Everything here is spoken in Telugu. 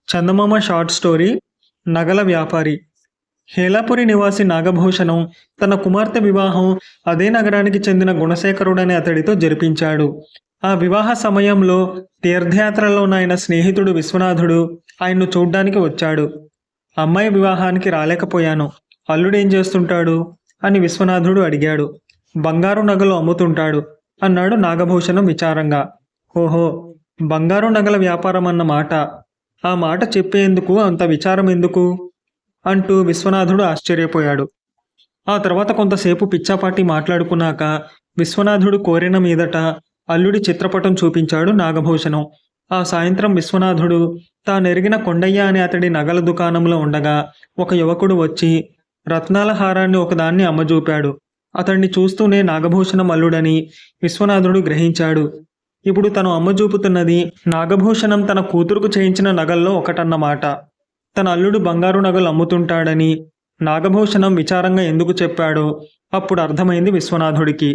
చందమామ షార్ట్ స్టోరీ నగల వ్యాపారి. హేలాపురి నివాసి నాగభూషణం తన కుమార్తె వివాహం అదే నగరానికి చెందిన గుణశేఖరుడనే అతడితో జరిపించాడు. ఆ వివాహ సమయంలో తీర్థయాత్రలోనైన స్నేహితుడు విశ్వనాథుడు ఆయన్ను చూడ్డానికి వచ్చాడు. అమ్మాయి వివాహానికి రాలేకపోయాను, అల్లుడేం చేస్తుంటాడు అని విశ్వనాథుడు అడిగాడు. బంగారు నగలు అమ్ముతుంటాడు అన్నాడు నాగభూషణం విచారంగా. ఓహో, బంగారు నగల వ్యాపారం అన్నమాట. ఆ మాట చెప్పేందుకు అంత విచారం ఎందుకు అంటూ విశ్వనాథుడు ఆశ్చర్యపోయాడు. ఆ తర్వాత కొంతసేపు పిచ్చాపాటి మాట్లాడుకున్నాక విశ్వనాథుడు కోరిన మీదట అల్లుడి చిత్రపటం చూపించాడు నాగభూషణం. ఆ సాయంత్రం విశ్వనాథుడు తానెరిగిన కొండయ్య అనే అతడి నగల దుకాణంలో ఉండగా ఒక యువకుడు వచ్చి రత్నాల హారాన్ని ఒకదాన్ని అమ్మజూపాడు. అతన్ని చూస్తూనే నాగభూషణం అల్లుడని విశ్వనాథుడు గ్రహించాడు. ఇప్పుడు తను అమ్మజూపుతున్నది నాగభూషణం తన కూతురుకు చేయించిన నగల్లో ఒకటన్నమాట. తన అల్లుడు బంగారు నగలు అమ్ముతుంటాడని నాగభూషణం విచారంగా ఎందుకు చెప్పాడో అప్పుడు అర్థమైంది విశ్వనాథుడికి.